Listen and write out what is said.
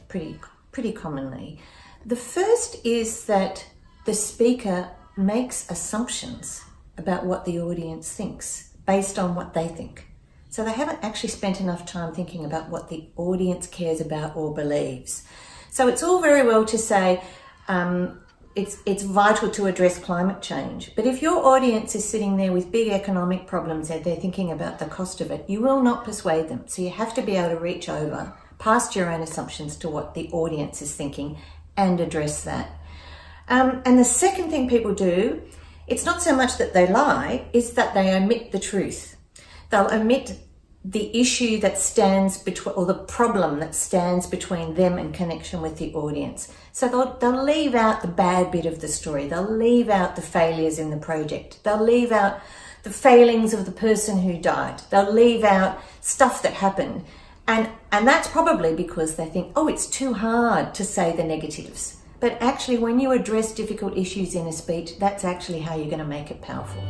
pretty commonly. The first is that the speaker makes assumptions about what the audience thinks based on what they think. So they haven't actually spent enough time thinking about what the audience cares about or believes. So it's all very well to say it's vital to address climate change. But if your audience is sitting there with big economic problems and they're thinking about the cost of it, you will not persuade them. So you have to be able to reach over past your own assumptions to what the audience is thinking and address that. And the second thing people do, it's not so much that they lie, is that they omit the truth. They'll omit the issue that stands between, or the problem that stands between them and connection with the audience. So they'll leave out the bad bit of the story. They'll leave out the failures in the project. They'll leave out the failings of the person who died. They'll leave out stuff that happened. And that's probably because they think, oh, it's too hard to say the negatives. But actually, when you address difficult issues in a speech, that's actually how you're going to make it powerful.